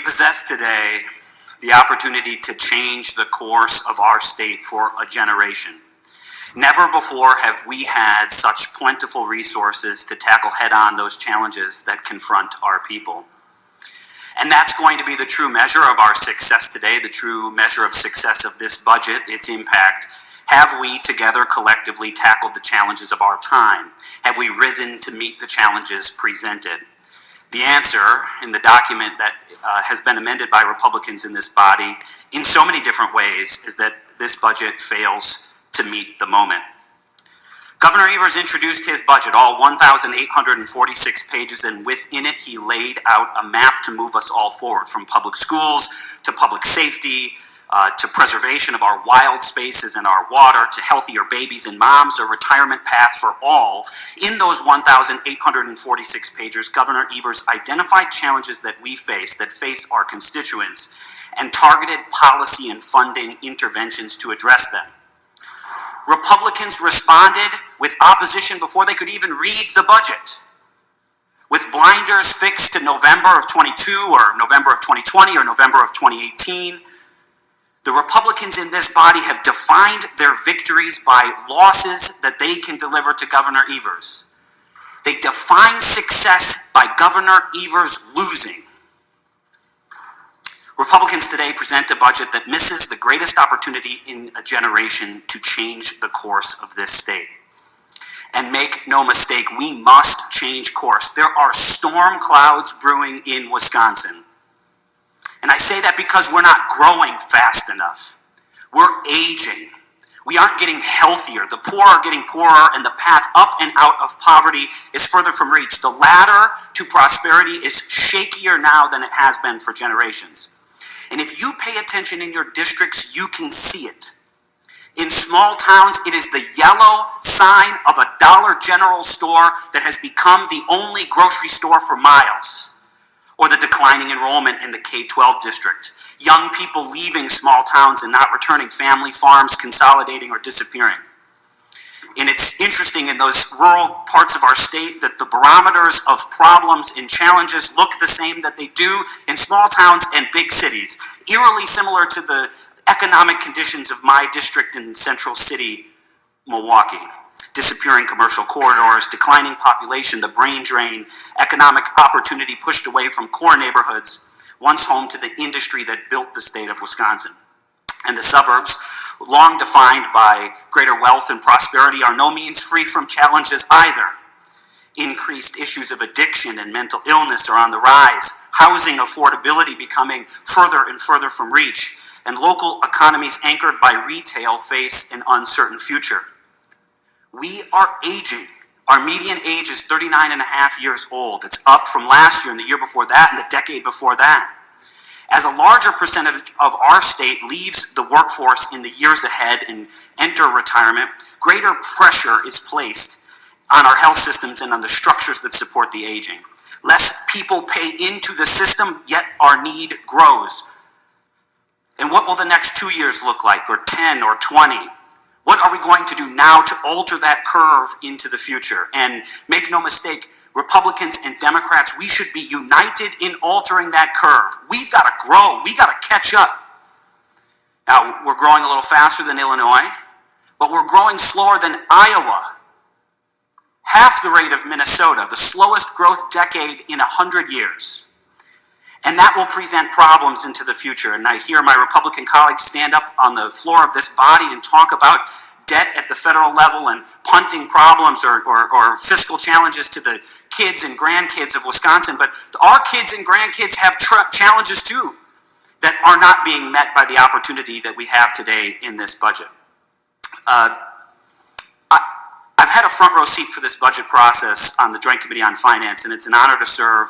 possess today the opportunity to change the course of our state for a generation. Never before have we had such plentiful resources to tackle head-on those challenges that confront our people. And that's going to be the true measure of our success today, the true measure of success of this budget, its impact. Have we together collectively tackled the challenges of our time? Have we risen to meet the challenges presented? The answer in the document that has been amended by Republicans in this body in so many different ways is that this budget fails to meet the moment. Governor Evers introduced his budget, all 1,846 pages, and within it he laid out a map to move us all forward, from public schools to public safety, to preservation of our wild spaces and our water, to healthier babies and moms, a retirement path for all. In those 1,846 pages, Governor Evers identified challenges that we face, that face our constituents, and targeted policy and funding interventions to address them. Republicans responded with opposition before they could even read the budget. With blinders fixed to November of 22 or November of 2020 or November of 2018, the Republicans in this body have defined their victories by losses that they can deliver to Governor Evers. They define success by Governor Evers losing. Republicans today present a budget that misses the greatest opportunity in a generation to change the course of this state. And make no mistake, we must change course. There are storm clouds brewing in Wisconsin. And I say that because we're not growing fast enough. We're aging. We aren't getting healthier. The poor are getting poorer, and the path up and out of poverty is further from reach. The ladder to prosperity is shakier now than it has been for generations. And if you pay attention in your districts, you can see it. In small towns, it is the yellow sign of a Dollar General store that has become the only grocery store for miles. Or the declining enrollment in the K-12 district. Young people leaving small towns and not returning, family farms consolidating or disappearing. And it's interesting in those rural parts of our state that the barometers of problems and challenges look the same that they do in small towns and big cities, eerily similar to the economic conditions of my district in Central City, Milwaukee. Disappearing commercial corridors, declining population, the brain drain, economic opportunity pushed away from core neighborhoods, once home to the industry that built the state of Wisconsin. And the suburbs, long defined by greater wealth and prosperity, are no means free from challenges either. Increased issues of addiction and mental illness are on the rise, housing affordability becoming further and further from reach, and local economies anchored by retail face an uncertain future. We are aging. Our median age is 39 and a half years old. It's up from last year and the year before that and the decade before that. As a larger percentage of our state leaves the workforce in the years ahead and enter retirement, greater pressure is placed on our health systems and on the structures that support the aging. Less people pay into the system, yet our need grows. And what will the next 2 years look like, or 10 or 20? What are we going to do now to alter that curve into the future? And make no mistake, Republicans and Democrats, we should be united in altering that curve. We've got to grow. We've got to catch up. Now, we're growing a little faster than Illinois, but we're growing slower than Iowa. Half the rate of Minnesota, the slowest growth decade in 100 years. And that will present problems into the future. And I hear my Republican colleagues stand up on the floor of this body and talk about debt at the federal level and punting problems or fiscal challenges to the kids and grandkids of Wisconsin. But our kids and grandkids have challenges too that are not being met by the opportunity that we have today in this budget. I've had a front row seat for this budget process on the Joint Committee on Finance, and it's an honor to serve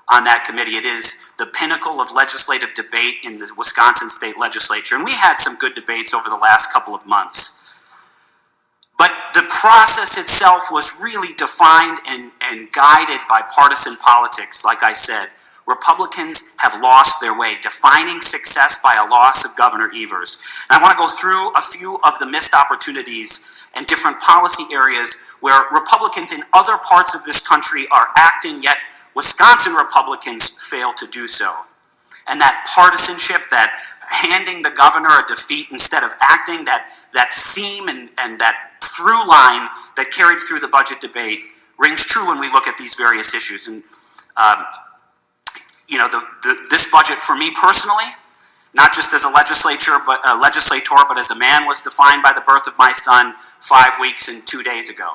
on that committee. It is the pinnacle of legislative debate in the Wisconsin State Legislature, and we had some good debates over the last couple of months. But the process itself was really defined and guided by partisan politics, like I said. Republicans have lost their way, defining success by a loss of Governor Evers. And I want to go through a few of the missed opportunities and different policy areas where Republicans in other parts of this country are acting, yet Wisconsin Republicans fail to do so. And that partisanship, that handing the governor a defeat instead of acting, that theme and that through line that carried through the budget debate rings true when we look at these various issues. And this budget for me personally, not just as a legislator, but as a man, was defined by the birth of my son 5 weeks and 2 days ago.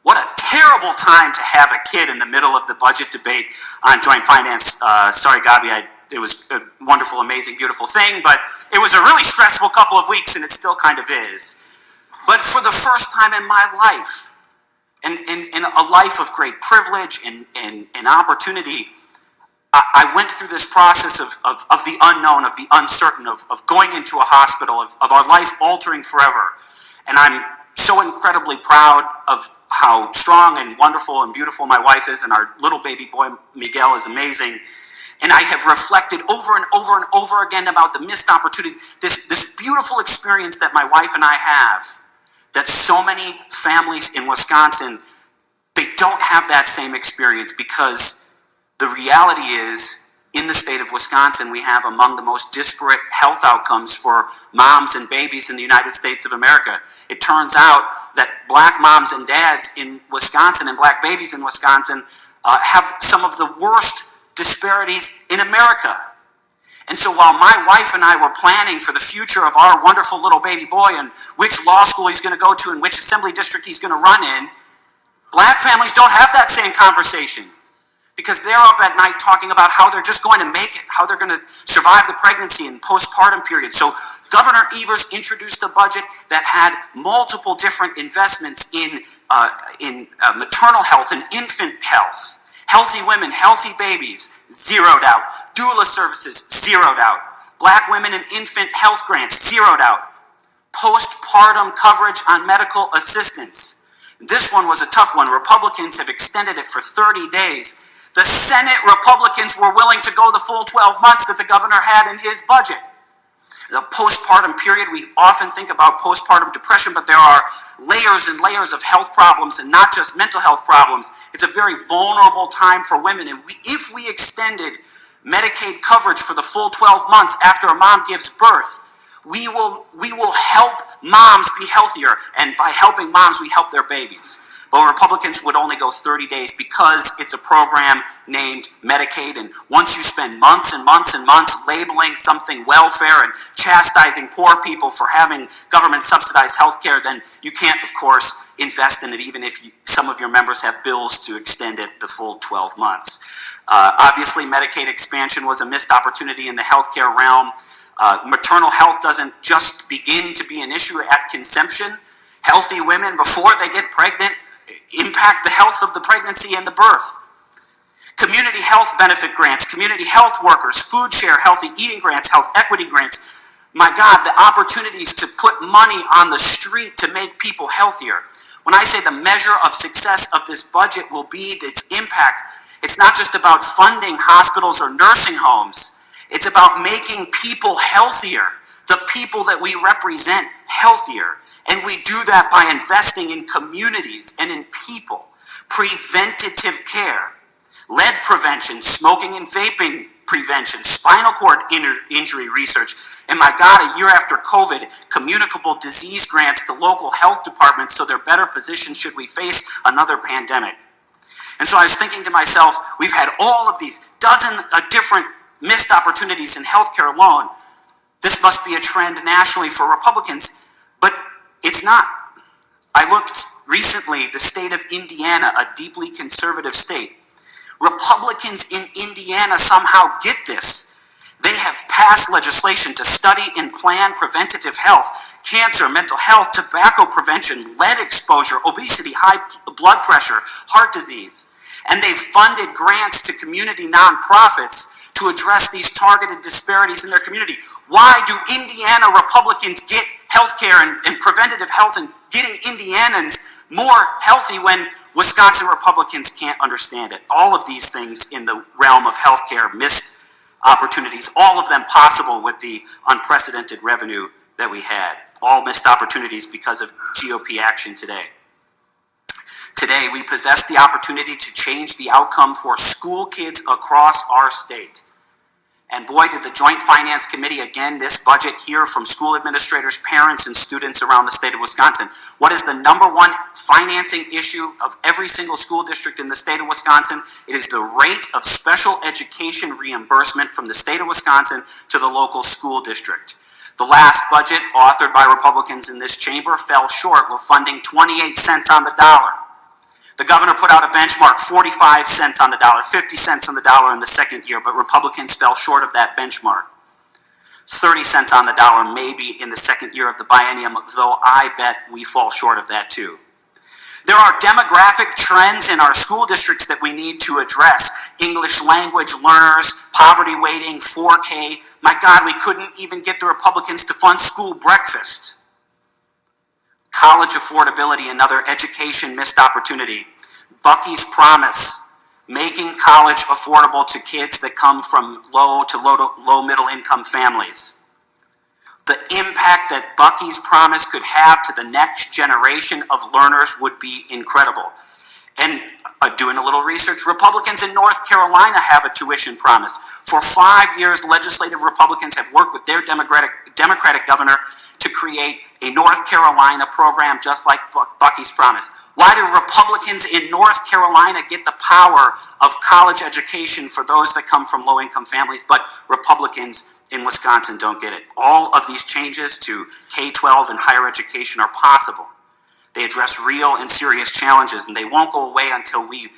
What a terrible time to have a kid in the middle of the budget debate on joint finance. Sorry, Gabi, it was a wonderful, amazing, beautiful thing, but it was a really stressful couple of weeks, and it still kind of is. But for the first time in my life, and in a life of great privilege and opportunity, I went through this process of the unknown, of the uncertain, of going into a hospital, of our life altering forever. And I'm so incredibly proud of how strong and wonderful and beautiful my wife is, and our little baby boy, Miguel, is amazing. And I have reflected over and over and over again about the missed opportunity, this beautiful experience that my wife and I have, that so many families in Wisconsin, they don't have that same experience, because the reality is, in the state of Wisconsin, we have among the most disparate health outcomes for moms and babies in the United States of America. It turns out that black moms and dads in Wisconsin and black babies in Wisconsin have some of the worst disparities in America. And so while my wife and I were planning for the future of our wonderful little baby boy and which law school he's going to go to and which assembly district he's going to run in, black families don't have that same conversation, because they're up at night talking about how they're just going to make it, how they're going to survive the pregnancy and postpartum period. So Governor Evers introduced a budget that had multiple different investments in maternal health and infant health. Healthy women, healthy babies, zeroed out. Doula services, zeroed out. Black women and infant health grants, zeroed out. Postpartum coverage on medical assistance. This one was a tough one. Republicans have extended it for 30 days. The Senate Republicans were willing to go the full 12 months that the governor had in his budget. The postpartum period, we often think about postpartum depression, but there are layers and layers of health problems, and not just mental health problems. It's a very vulnerable time for women. And if we extended Medicaid coverage for the full 12 months after a mom gives birth, we will help moms be healthier. And by helping moms, we help their babies. But Republicans would only go 30 days because it's a program named Medicaid. And once you spend months and months and months labeling something welfare and chastising poor people for having government-subsidized health care, then you can't, of course, invest in it, even if some of your members have bills to extend it the full 12 months. Obviously, Medicaid expansion was a missed opportunity in the healthcare realm. Maternal health doesn't just begin to be an issue at conception. Healthy women, before they get pregnant, impact the health of the pregnancy and the birth. Community health benefit grants, community health workers, food share, healthy eating grants, health equity grants. My God, the opportunities to put money on the street to make people healthier. When I say the measure of success of this budget will be its impact, it's not just about funding hospitals or nursing homes. It's about making people healthier, the people that we represent healthier. And we do that by investing in communities and in people. Preventative care, lead prevention, smoking and vaping prevention, spinal cord injury research, and my God, a year after COVID, communicable disease grants to local health departments so they're better positioned should we face another pandemic. And so I was thinking to myself, we've had all of these dozen different missed opportunities in healthcare alone. This must be a trend nationally for Republicans, but it's not. I looked recently, the state of Indiana, a deeply conservative state. Republicans in Indiana somehow get this. They have passed legislation to study and plan preventative health, cancer, mental health, tobacco prevention, lead exposure, obesity, high blood pressure, heart disease. And they've funded grants to community nonprofits to address these targeted disparities in their community. Why do Indiana Republicans get health care and preventative health and getting Indianans more healthy when Wisconsin Republicans can't understand it? All of these things in the realm of health care, missed opportunities, all of them possible with the unprecedented revenue that we had. All missed opportunities because of GOP action today. Today, we possess the opportunity to change the outcome for school kids across our state. And boy, did the Joint Finance Committee, again, this budget hear from school administrators, parents, and students around the state of Wisconsin. What is the #1 financing issue of every single school district in the state of Wisconsin? It is the rate of special education reimbursement from the state of Wisconsin to the local school district. The last budget, authored by Republicans in this chamber, fell short with funding 28 cents on the dollar. The governor put out a benchmark, 45 cents on the dollar, 50 cents on the dollar in the second year, but Republicans fell short of that benchmark. 30 cents on the dollar maybe in the second year of the biennium, though I bet we fall short of that too. There are demographic trends in our school districts that we need to address. English language learners, poverty weighting, 4K. My God, we couldn't even get the Republicans to fund school breakfast. College affordability, another education missed opportunity. Bucky's promise, making college affordable to kids that come from low middle income families. The impact that Bucky's promise could have to the next generation of learners would be incredible. And doing a little research, Republicans in North Carolina have a tuition promise. For 5 years, legislative Republicans have worked with their Democratic governor to create a North Carolina program just like Bucky's promise. Why do Republicans in North Carolina get the power of college education for those that come from low-income families, but Republicans in Wisconsin don't get it? All of these changes to K-12 and higher education are possible. They address real and serious challenges, and they won't go away until we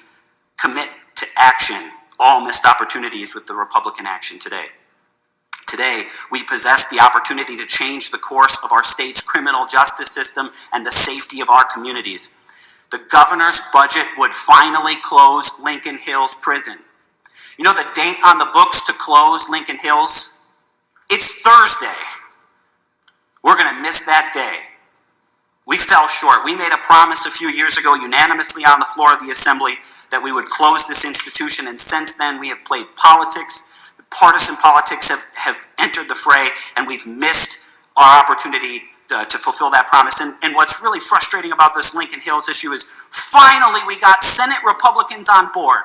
commit to action. All missed opportunities with the Republican action today. Today, we possess the opportunity to change the course of our state's criminal justice system and the safety of our communities. The governor's budget would finally close Lincoln Hills Prison. You know the date on the books to close Lincoln Hills? It's Thursday. We're going to miss that day. We fell short. We made a promise a few years ago unanimously on the floor of the Assembly that we would close this institution, and since then we have played politics. Partisan politics have entered the fray, and we've missed our opportunity to fulfill that promise. And what's really frustrating about this Lincoln Hills issue is finally we got Senate Republicans on board.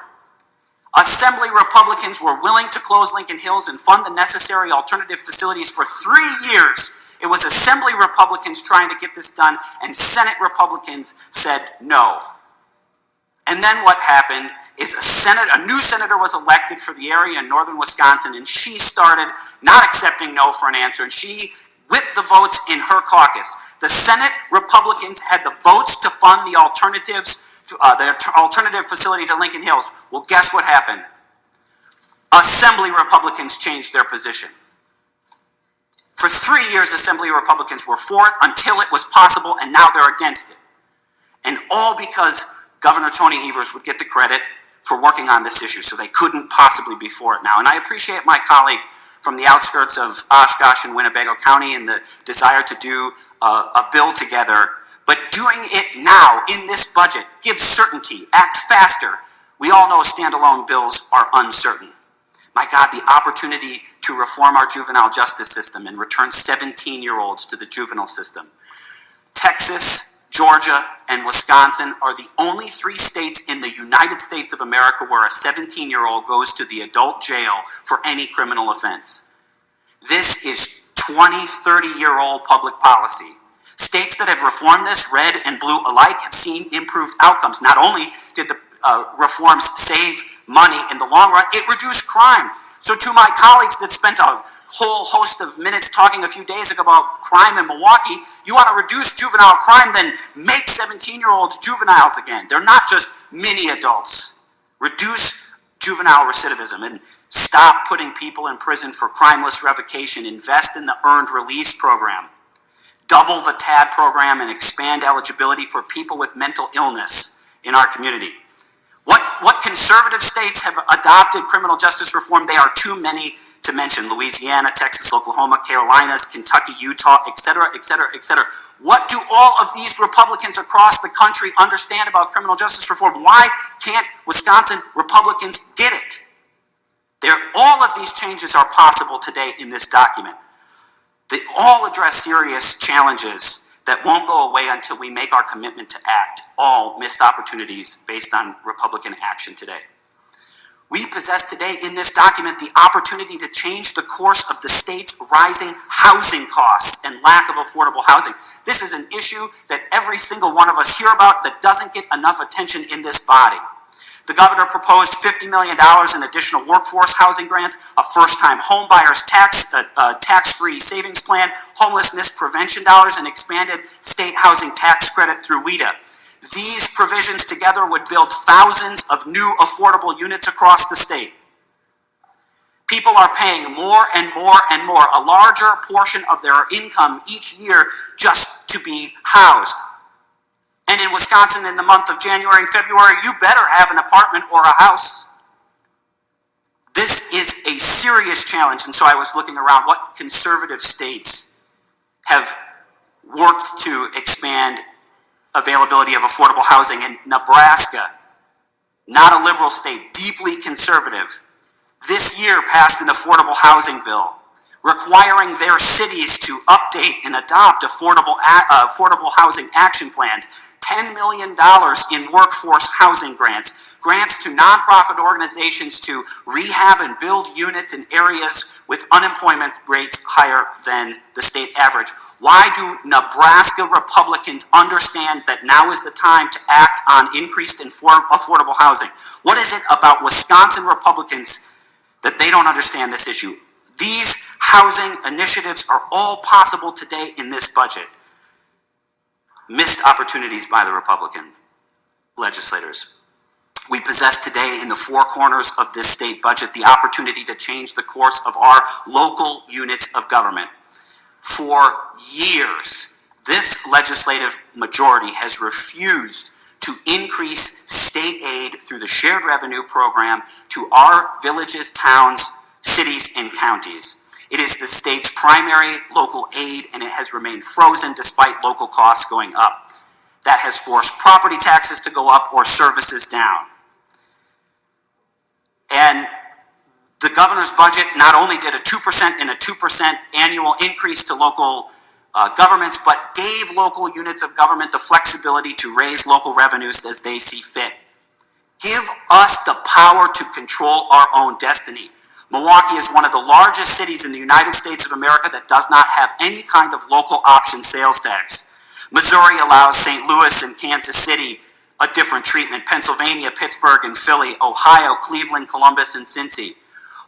Assembly Republicans were willing to close Lincoln Hills and fund the necessary alternative facilities for 3 years. It was Assembly Republicans trying to get this done, and Senate Republicans said no. And then what happened is a new senator was elected for the area in northern Wisconsin, and she started not accepting no for an answer, and she whipped the votes in her caucus. The Senate Republicans had the votes to fund the alternative facility to Lincoln Hills. Well, guess what happened? Assembly Republicans changed their position. For 3 years, Assembly Republicans were for it until it was possible, and now they're against it. And all because Governor Tony Evers would get the credit for working on this issue, so they couldn't possibly be for it now. And I appreciate my colleague from the outskirts of Oshkosh and Winnebago County and the desire to do a bill together, but doing it now in this budget gives certainty, act faster. We all know standalone bills are uncertain. My God, the opportunity to reform our juvenile justice system and return 17-year-olds to the juvenile system. Texas, Georgia, and Wisconsin are the only 3 states in the United States of America where a 17-year-old goes to the adult jail for any criminal offense. This is 20, 30-year-old public policy. States that have reformed this, red and blue alike, have seen improved outcomes. Not only did the reforms save money in the long run, it reduced crime. So to my colleagues that spent a whole host of minutes talking a few days ago about crime in Milwaukee, you want to reduce juvenile crime, then make 17-year-olds juveniles again. They're not just mini adults. Reduce juvenile recidivism and stop putting people in prison for crimeless revocation. Invest in the earned release program. Double the TAD program and expand eligibility for people with mental illness in our community. What conservative states have adopted criminal justice reform? They are too many to mention. Louisiana, Texas, Oklahoma, Carolinas, Kentucky, Utah, etc., etc., etc. What do all of these Republicans across the country understand about criminal justice reform? Why can't Wisconsin Republicans get it? All of these changes are possible today in this document. They all address serious challenges that won't go away until we make our commitment to act. All missed opportunities based on Republican action today. We possess today in this document the opportunity to change the course of the state's rising housing costs and lack of affordable housing. This is an issue that every single one of us hear about that doesn't get enough attention in this body. The governor proposed $50 million in additional workforce housing grants, a first-time home buyer's tax-free savings plan, homelessness prevention dollars, and expanded state housing tax credit through WIDA. These provisions together would build thousands of new affordable units across the state. People are paying more and more and more, a larger portion of their income each year just to be housed. And in Wisconsin, in the month of January and February, you better have an apartment or a house. This is a serious challenge, and so I was looking around what conservative states have worked to expand availability of affordable housing. In Nebraska, not a liberal state, deeply conservative, this year passed an affordable housing bill requiring their cities to update and adopt affordable housing action plans, $10 million in workforce housing grants, grants to nonprofit organizations to rehab and build units in areas with unemployment rates higher than the state average. Why do Nebraska Republicans understand that now is the time to act on increased affordable housing? What is it about Wisconsin Republicans that they don't understand this issue? These housing initiatives are all possible today in this budget. Missed opportunities by the Republican legislators. We possess today in the four corners of this state budget the opportunity to change the course of our local units of government. For years, this legislative majority has refused to increase state aid through the shared revenue program to our villages, towns, cities, and counties. It is the state's primary local aid, and it has remained frozen despite local costs going up. That has forced property taxes to go up or services down. And the governor's budget not only did a 2% and a 2% annual increase to local governments, but gave local units of government the flexibility to raise local revenues as they see fit. Give us the power to control our own destiny. Milwaukee is one of the largest cities in the United States of America that does not have any kind of local option sales tax. Missouri allows St. Louis and Kansas City a different treatment. Pennsylvania, Pittsburgh, and Philly, Ohio, Cleveland, Columbus, and Cincy.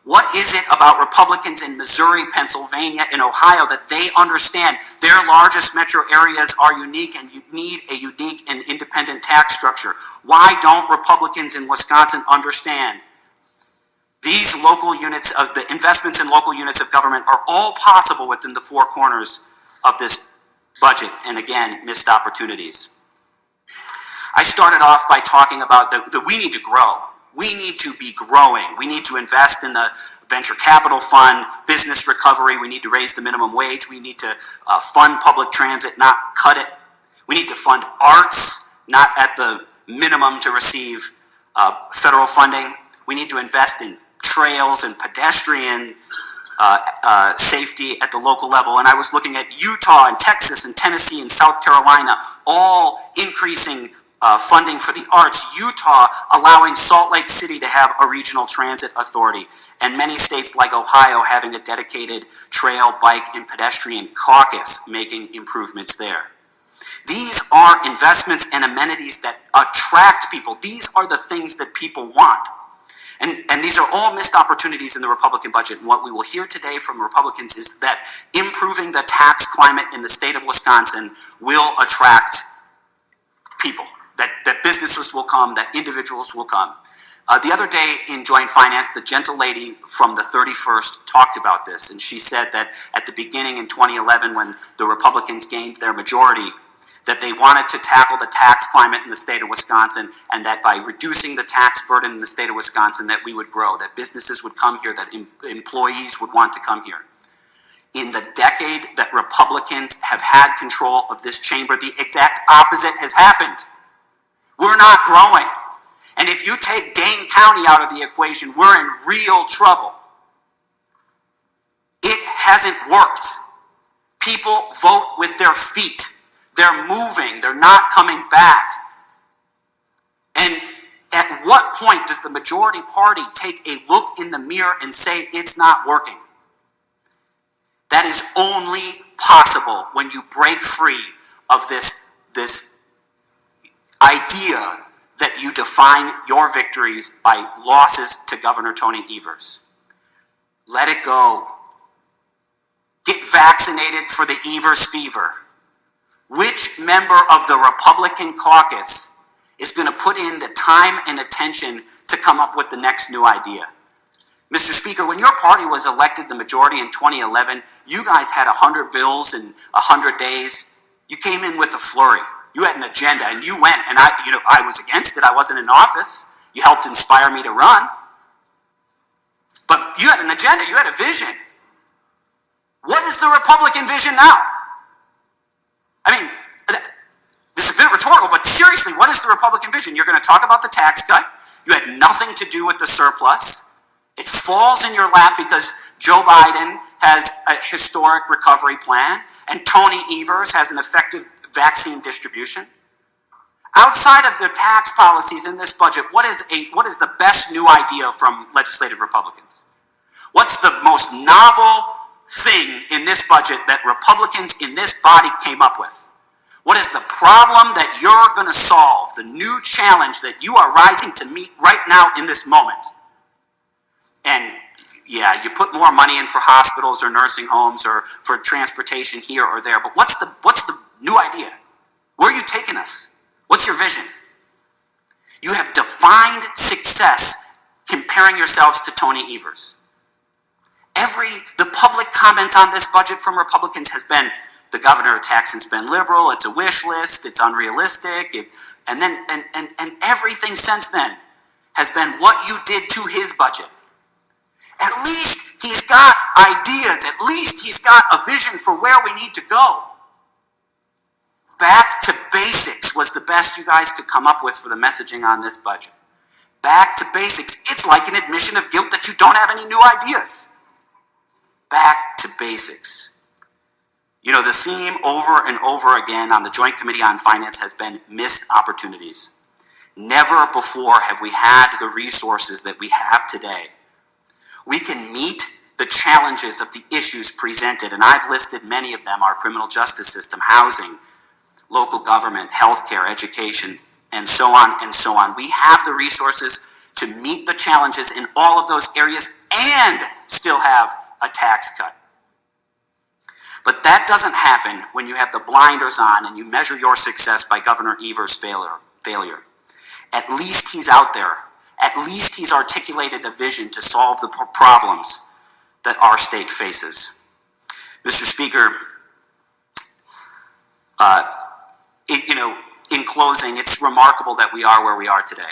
What is it about Republicans in Missouri, Pennsylvania, and Ohio that they understand their largest metro areas are unique and you need a unique and independent tax structure? Why don't Republicans in Wisconsin understand? These local units of the investments in local units of government are all possible within the four corners of this budget, and again, missed opportunities. I started off by talking about that we need to grow. We need to be growing. We need to invest in the venture capital fund, business recovery. We need to raise the minimum wage. We need to fund public transit, not cut it. We need to fund arts, not at the minimum to receive federal funding. We need to invest in trails and pedestrian safety at the local level. And I was looking at Utah and Texas and Tennessee and South Carolina, all increasing funding for the arts. Utah allowing Salt Lake City to have a regional transit authority, and many states like Ohio having a dedicated trail, bike, and pedestrian caucus making improvements there. These are investments and amenities that attract people. These are the things that people want. And these are all missed opportunities in the Republican budget. And what we will hear today from Republicans is that improving the tax climate in the state of Wisconsin will attract people, that businesses will come, that individuals will come. The other day in Joint Finance, the gentle lady from the 31st talked about this, and she said that at the beginning in 2011, when the Republicans gained their majority, that they wanted to tackle the tax climate in the state of Wisconsin, and that by reducing the tax burden in the state of Wisconsin, that we would grow, that businesses would come here, that employees would want to come here. In the decade that Republicans have had control of this chamber, the exact opposite has happened. We're not growing. And if you take Dane County out of the equation, we're in real trouble. It hasn't worked. People vote with their feet. They're moving. They're not coming back. And At what point does the majority party take a look in the mirror and say it's not working? That is only possible when you break free of this idea that you define your victories by losses to Governor Tony Evers. Let it go. Get vaccinated for the Evers fever. Which member of the Republican caucus is going to put in the time and attention to come up with the next new idea? Mr. Speaker, when your party was elected the majority in 2011, you guys had 100 bills in 100 days. You came in with a flurry. You had an agenda, and you went, and I was against it. I wasn't in office. You helped inspire me to run. But you had an agenda. You had a vision. What is the Republican vision now? I mean, this is a bit rhetorical, but seriously, what is the Republican vision? You're going to talk about the tax cut. You had nothing to do with the surplus. It falls in your lap because Joe Biden has a historic recovery plan and Tony Evers has an effective vaccine distribution. Outside of the tax policies in this budget, what is the best new idea from legislative Republicans? What's the most novel thing in this budget that Republicans in this body came up with? What is the problem that you're going to solve, the new challenge that you are rising to meet right now in this moment? And yeah, you put more money in for hospitals or nursing homes or for transportation here or there, but what's the new idea? Where are you taking us? What's your vision? You have defined success comparing yourselves to Tony Evers. The public comments on this budget from Republicans has been, the governor of tax and spend liberal, it's a wish list, it's unrealistic, and everything since then has been what you did to his budget. At least he's got ideas, at least he's got a vision for where we need to go. Back to basics was the best you guys could come up with for the messaging on this budget. Back to basics. It's like an admission of guilt that you don't have any new ideas. Back to basics. You know, the theme over and over again on the Joint Committee on Finance has been missed opportunities. Never before have we had the resources that we have today. We can meet the challenges of the issues presented, and I've listed many of them: our criminal justice system, housing, local government, healthcare, education, and so on and so on. We have the resources to meet the challenges in all of those areas and still have a tax cut. But that doesn't happen when you have the blinders on and you measure your success by Governor Evers' failure. At least he's out there. At least he's articulated a vision to solve the problems that our state faces. Mr. Speaker, in closing, it's remarkable that we are where we are today.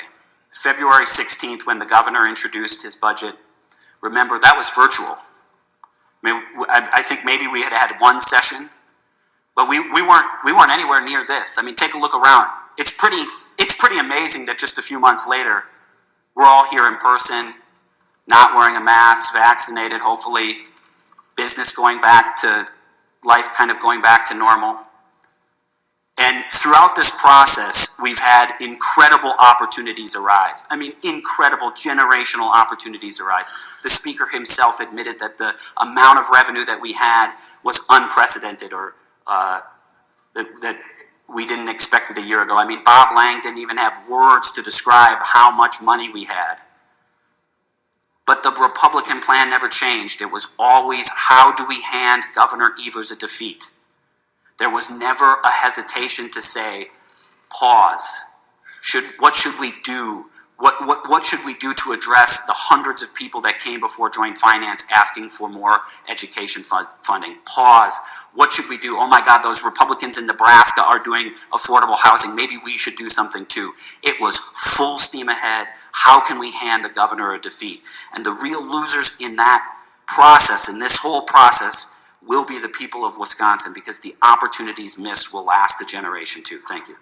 February 16th, when the governor introduced his budget, remember, that was virtual. I think maybe we had one session, but we weren't anywhere near this. I mean, take a look around. It's pretty amazing that just a few months later, we're all here in person, not wearing a mask, vaccinated, hopefully, business going back to life, kind of going back to normal. And throughout this process, we've had incredible opportunities arise. I mean, incredible generational opportunities arise. The Speaker himself admitted that the amount of revenue that we had was unprecedented, or that we didn't expect it a year ago. I mean, Bob Lang didn't even have words to describe how much money we had. But the Republican plan never changed. It was always, how do we hand Governor Evers a defeat? There was never a hesitation to say, pause. What should we do? What should we do to address the hundreds of people that came before Joint Finance asking for more education funding? Pause. What should we do? Oh my God, those Republicans in Nebraska are doing affordable housing. Maybe we should do something too. It was full steam ahead. How can we hand the governor a defeat? And the real losers in that process, in this whole process, will be the people of Wisconsin, because the opportunities missed will last a generation too. Thank you.